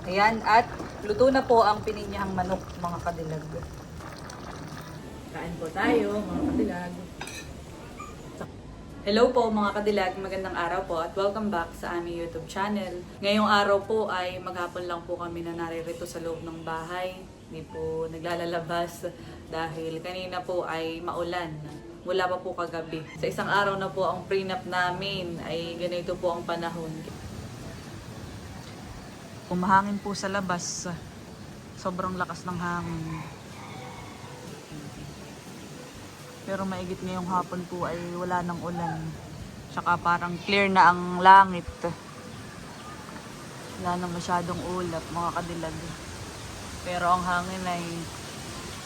Ayan, at luto na po ang pininyahang manok, mga kadilag. Kain po tayo, mga kadilag. Hello po mga kadilag, magandang araw po at welcome back sa aming YouTube channel. Ngayong araw po ay maghapon lang po kami na naririto sa loob ng bahay. Hindi po naglalalabas dahil kanina po ay maulan. Mula pa po kagabi. Sa isang araw na po ang prenup namin ay ganito po ang panahon. Kumahangin po sa labas. Sobrang lakas ng hangin. Pero maigit ngayong hapon po ay wala nang ulan. Tsaka parang clear na ang langit. Wala nang masyadong ulap, mga kadilag. Pero ang hangin ay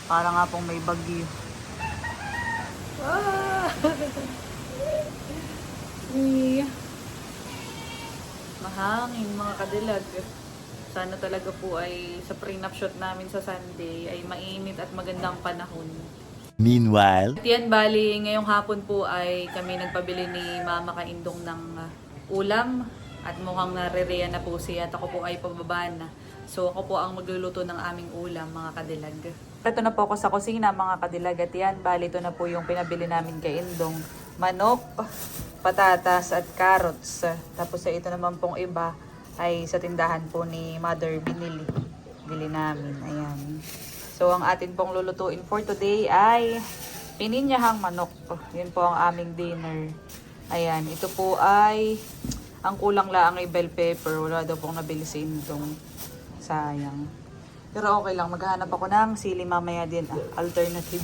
parang nga pong may bagyo. Ah! Mahangin, mga kadilag. Sana talaga po ay sa prenup shot namin sa Sunday ay mainit at magandang panahon. Meanwhile, At yan, bali, ngayong hapon po ay kami nagpabili ni Mama Kaindong ng ulam at mukhang nare-ready na po siya at ako po ay pababa na. So ako po ang magluluto ng aming ulam, mga kadilag. Ito na po ako sa kusina, mga kadilag, at yan, bali, ito na po yung pinabili namin kay Indong. Manok, patatas at carrots. Tapos ito naman pong iba ay sa tindahan po ni Mother binili. Bili namin, ayan. So, ang atin pong lulutuin for today ay pininyahang manok. Yun po ang aming dinner. Ayan, ito po ay, ang kulang lang ay bell pepper. Wala daw pong nabili si Indong. Sayang. Pero okay lang, maghahanap ako ng sili mamaya din. Alternative.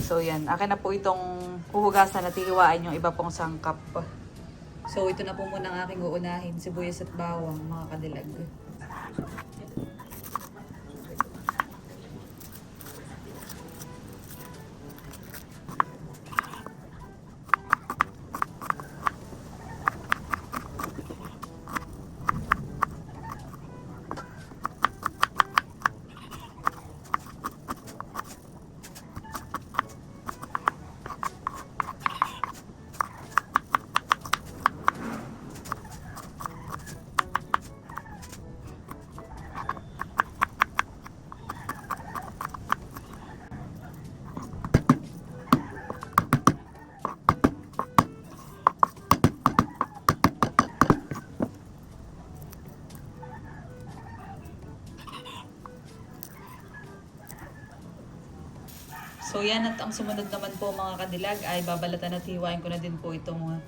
So, yan. Akin na po itong huhugasan at hihiwain yung iba pong sangkap. So, ito na po muna ang aking uunahin. Sibuyas at bawang, mga kadilag. So yan, at ang sumunod naman po, mga kadilag, ay babalatan at hiwain ko na din po itong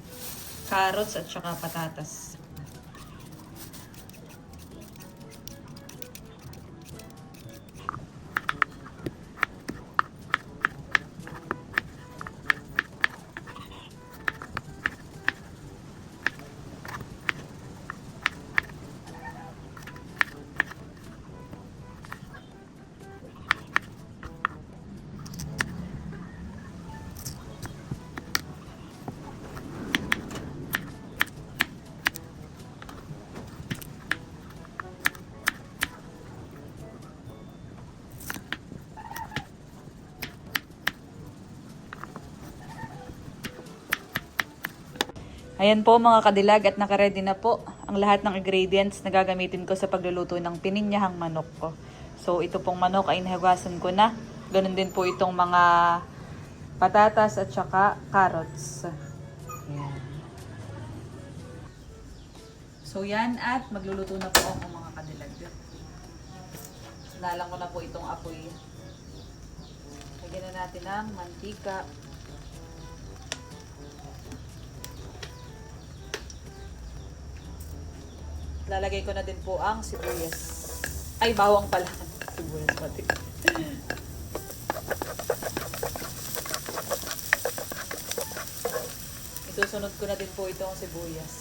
carrots at saka patatas. Ayan po, mga kadilag, at nakaready na po ang lahat ng ingredients na gagamitin ko sa pagluluto ng pininyahang manok ko. So ito pong manok ay nahugasan ko na. Ganun din po itong mga patatas at saka carrots. Ayan. So yan, at magluluto na po ako, mga kadilag. Sinalang ko na po itong apoy. Lagyan na natin ng mantika. Lalagay ko na din po ang sibuyas. Ay, bawang pala. Sibuyas pati. Isusunod ko na din po itong sibuyas.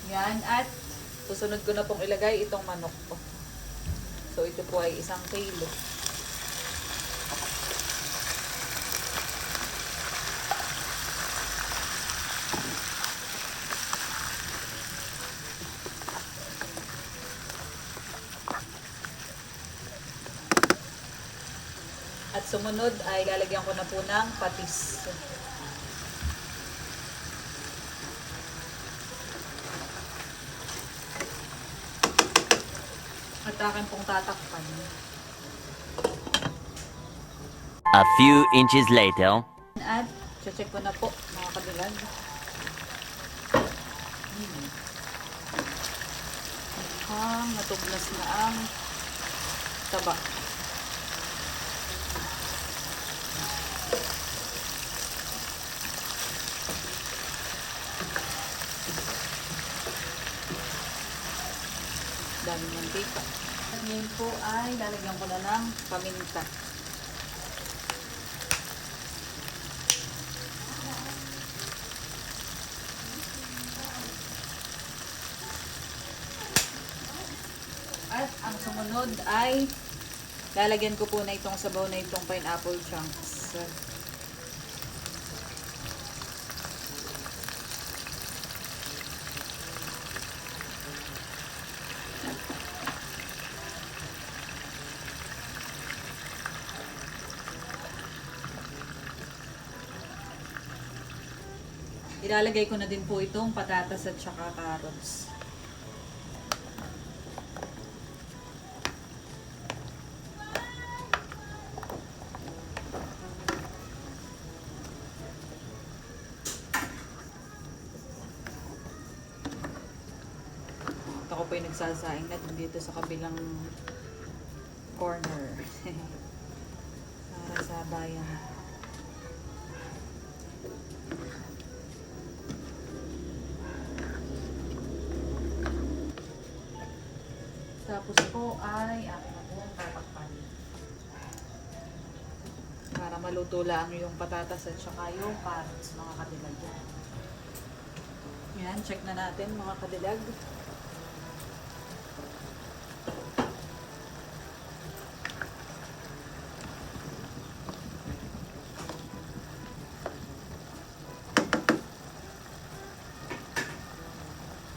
Yan, at susunod ko na pong ilagay itong manok ko. So ito po ay 1 kilo. At sumunod ay lalagyan ko na po ng patis. At akin pong tatakpan. A few inches later. At check ko na po mga kadilag. Mukhang natugnas na ang taba. Daming mantika. At ngayon po ay lalagyan ko na ng paminta. At ang sumunod ay lalagyan ko po na itong sabaw na itong pineapple chunks. Ilalagay ko na din po itong patatas at saka carrots. Ako po yung nagsasaing na dito sa kabilang corner. Para sa bayan. Tapos po ay akin na po ang tatakpan. Para maluto lang yung patatas at saka yung carrots, mga kadilag. Yan, check na natin mga kadilag.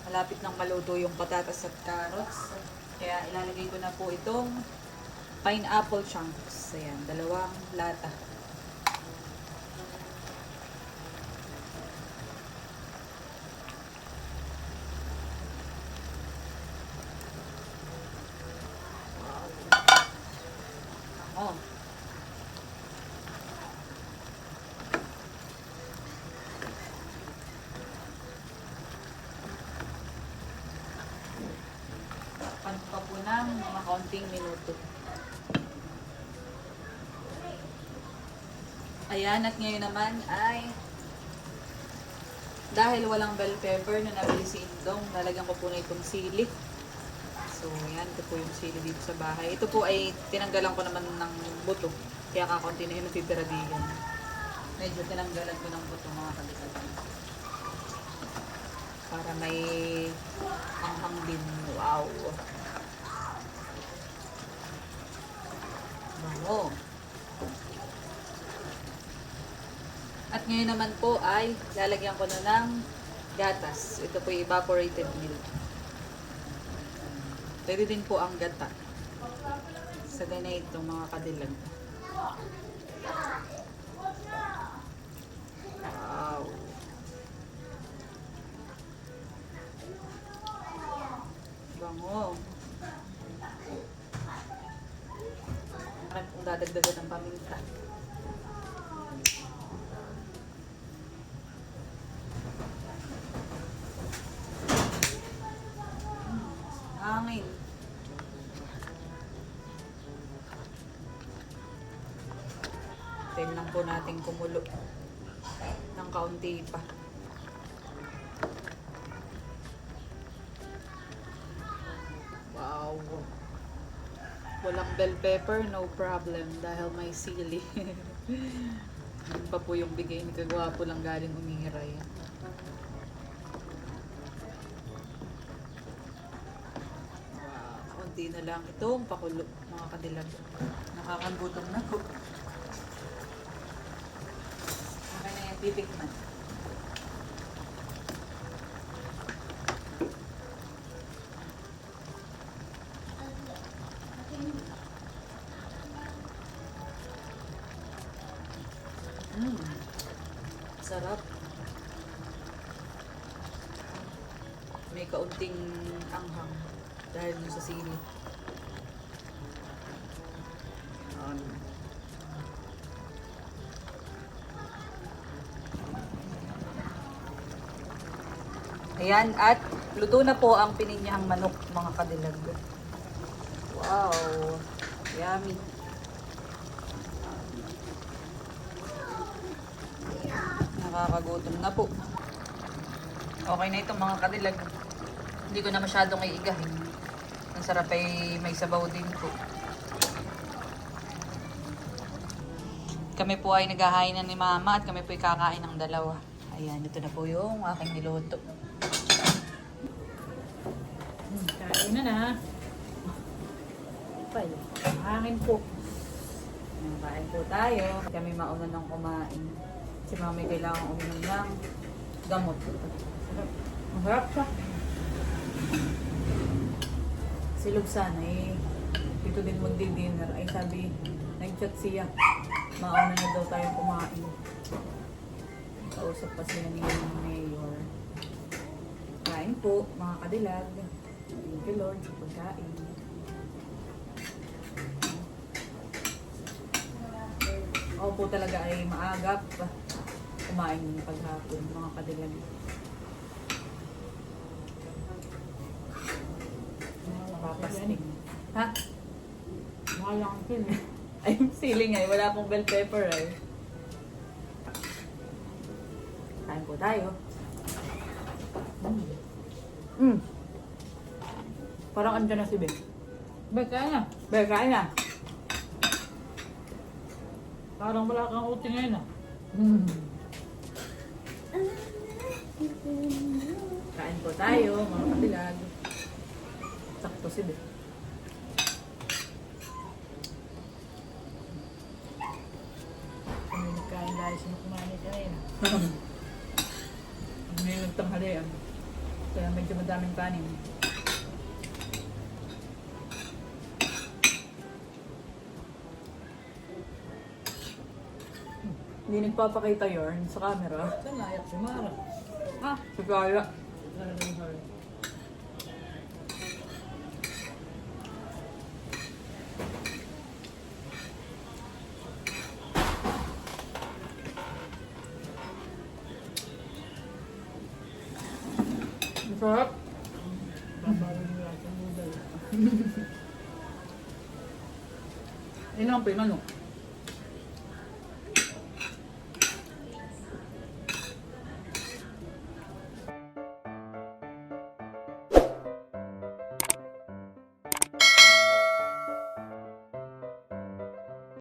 Malapit nang maluto yung patatas at carrots. Kaya ilalagay ko na po itong pineapple chunks. Ayan, 2 lata. Wow. Oh. Pa po ng mga kaunting minuto. Ayan, at ngayon naman ay dahil walang bell pepper na nabili si Indong, lalagyan ko po na itong sili. So, ayan, ito po yung sili dito sa bahay. Ito po ay tinanggalan ko naman ng buto. Kaya kakaunti na yung natitira diyan. Medyo tinanggalan ko ng buto mga kalikat. Para may anghang din. Wow! Bango. At ngayon naman po ay lalagyan ko na ng gatas. Ito po yung evaporated milk. Pwede din po ang gata. Sa ganito mga kadilag. Wow. Bango. Kung dadagdagan ng paminta. Hangin. Time lang po natin kumulo ng kaunti pa. Wow. Walang bell pepper, no problem dahil may sili. Yun pa po yung bigay ni Kagwapo lang galing umihiray. Konti na lang itong pakulo, mga kadilag. Nakakagutom na po. Okay na yan, titikman. Mm. Sarap. May kaunting anghang dahil dun sa sili. Ayan, at luto na po ang pininyahang manok, mga kadilag. Wow! Yummy! Nakakagutom na po. Okay na itong mga kadilag. Hindi ko na masyadong iigahin. Ang sarap ay may sabaw din po. Kami po ay naghahain na ni Mama at kami po ay kakain ng dalawa. Ayan, ito na po yung aking niluto. Kain na na. Pay, hangin po. Kain po tayo. Kami mauna ng kumain. Si Mami kailangan uminom ng gamot. Masarap siya. Si Lugsan ay dito din magdi-dinner. Ay sabi, nag-chat siya. Mauna na daw tayo kumain. Kausap pa siya ni Mayor. Kain po, mga kadilag. Thank you Lord sa pagkain. Ako po talaga ay maagap. Kumain ng paghapon, mga kadilag. Nakapasting. Ha? Mahal lang din eh. Ay, siling ay. Wala pong bell pepper ay. Kain po tayo. Parang andyan na si Ben. Bay, kain na. Ben, kain na. Parang wala kang uti ngayon ah. Kain po tayo, mga katilag. Sakto si Ben. Kami nagkain dahil sinukumain kanina. May nagtanghalian. Kaya medyo madaming kanin. Hindi nagpapakita yarn sa camera. Saan nayak si Mara? Ah, si Kaya. Talagang hard. Masarap. Babawin nyo lang sa noodle. Yun lang po yung manok.